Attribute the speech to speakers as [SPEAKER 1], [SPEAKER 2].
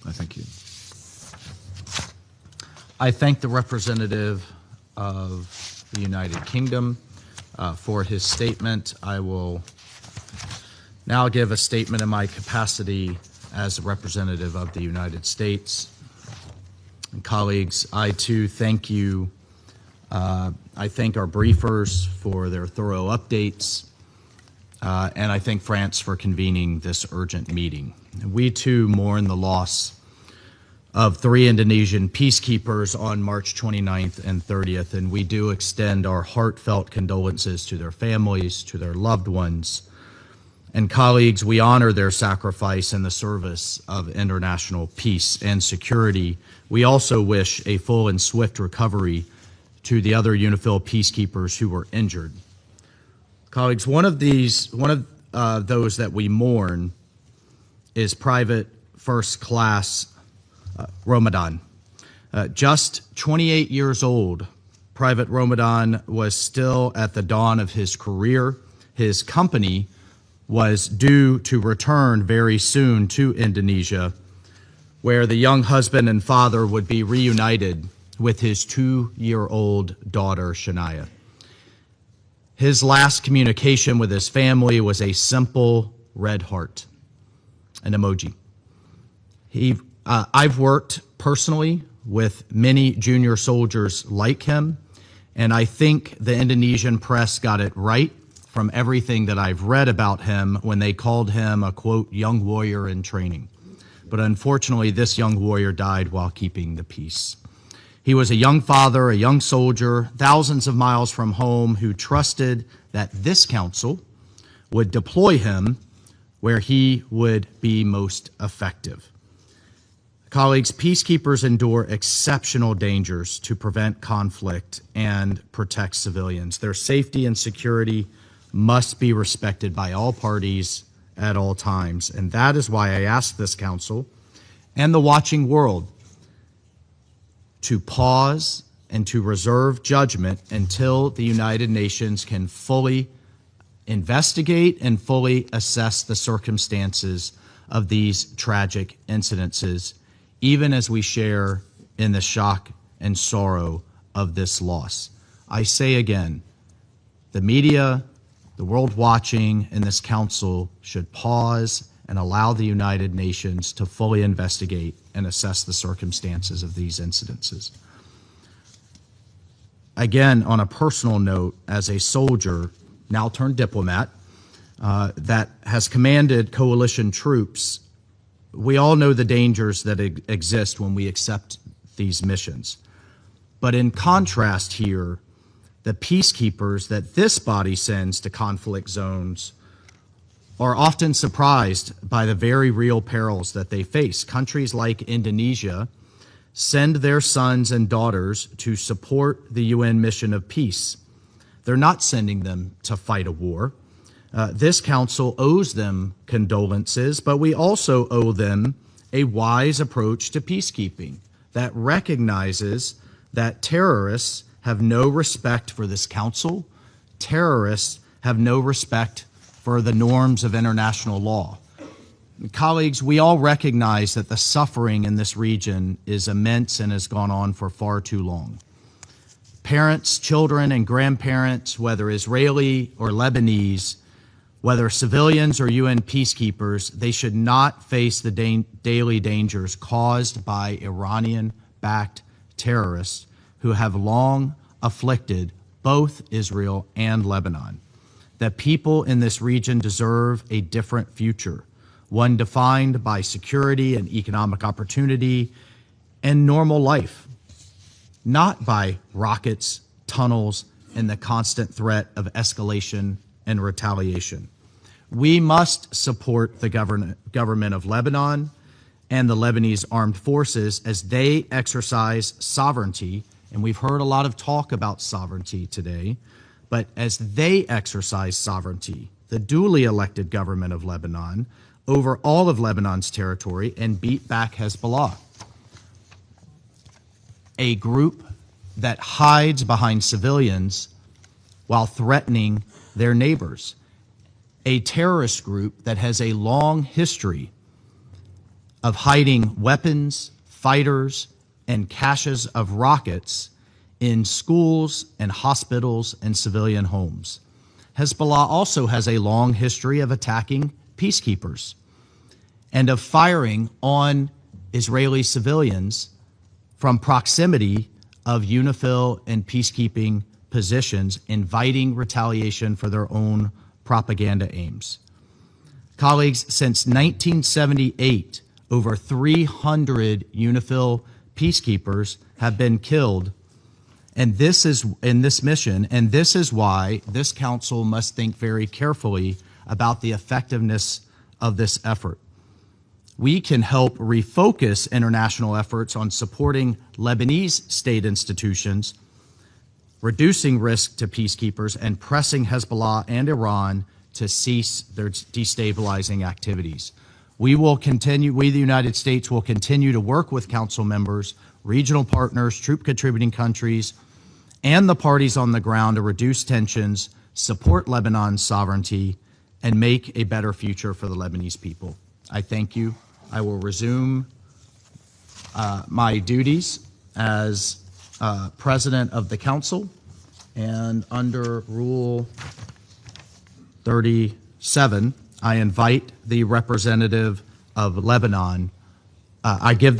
[SPEAKER 1] I thank you. I thank the representative of the United Kingdom for his statement. I will now give a statement in my capacity as a representative of the United States. And colleagues, I too thank you. I thank our briefers for their thorough updates, and I thank France for convening this urgent meeting. We too mourn the loss of 3 Indonesian peacekeepers on March 29th and 30th, and we do extend our heartfelt condolences to their families, to their loved ones. And colleagues, we honor their sacrifice in the service of international peace and security. We also wish a full and swift recovery to the other UNIFIL peacekeepers who were injured. Colleagues, one of those that we mourn is Private First Class Ramadan. Just 28 years old, Private Ramadan was still at the dawn of his career. His company was due to return very soon to Indonesia, where the young husband and father would be reunited with his 2-year-old daughter, Shania. His last communication with his family was a simple red heart, an emoji. I've worked personally with many junior soldiers like him, and I think the Indonesian press got it right from everything that I've read about him when they called him a, quote, young warrior in training. But unfortunately, this young warrior died while keeping the peace. He was a young father, a young soldier, thousands of miles from home, who trusted that this council would deploy him where he would be most effective. Colleagues, peacekeepers endure exceptional dangers to prevent conflict and protect civilians. Their safety and security must be respected by all parties at all times. And that is why I ask this council and the watching world to pause and to reserve judgment until the United Nations can fully investigate and fully assess the circumstances of these tragic incidences, even as we share in the shock and sorrow of this loss. I say again, the media, the world watching, and this council should pause and allow the United Nations to fully investigate and assess the circumstances of these incidences. Again, on a personal note, as a soldier, now turned diplomat, that has commanded coalition troops, we all know the dangers that exist when we accept these missions. But in contrast here, the peacekeepers that this body sends to conflict zones are often surprised by the very real perils that they face. Countries like Indonesia send their sons and daughters to support the UN mission of peace. They're not sending them to fight a war. This council owes them condolences, but we also owe them a wise approach to peacekeeping that recognizes that terrorists have no respect for this council. Terrorists have no respect for the norms of international law. Colleagues, we all recognize that the suffering in this region is immense and has gone on for far too long. Parents, children, and grandparents, whether Israeli or Lebanese, whether civilians or UN peacekeepers, they should not face the daily dangers caused by Iranian-backed terrorists who have long afflicted both Israel and Lebanon. The people in this region deserve a different future, one defined by security and economic opportunity and normal life, not by rockets, tunnels, and the constant threat of escalation and retaliation. We must support the government of Lebanon and the Lebanese armed forces as they exercise sovereignty, and we've heard a lot of talk about sovereignty today, but as they exercise sovereignty, the duly elected government of Lebanon, over all of Lebanon's territory and beat back Hezbollah, a group that hides behind civilians while threatening their neighbors, a terrorist group that has a long history of hiding weapons, fighters, and caches of rockets in schools and hospitals and civilian homes. Hezbollah also has a long history of attacking peacekeepers and of firing on Israeli civilians from proximity of UNIFIL and peacekeeping positions, inviting retaliation for their own propaganda aims. Colleagues, since 1978, over 300 UNIFIL peacekeepers have been killed in this mission, and this is why this council must think very carefully about the effectiveness of this effort. We can help refocus international efforts on supporting Lebanese state institutions, reducing risk to peacekeepers, and pressing Hezbollah and Iran to cease their destabilizing activities. We, the United States, will continue to work with council members, regional partners, troop contributing countries, and the parties on the ground to reduce tensions, support Lebanon's sovereignty, and make a better future for the Lebanese people. I thank you. I will resume my duties as president of the council, and under Rule 37, I invite the representative of Lebanon. I give the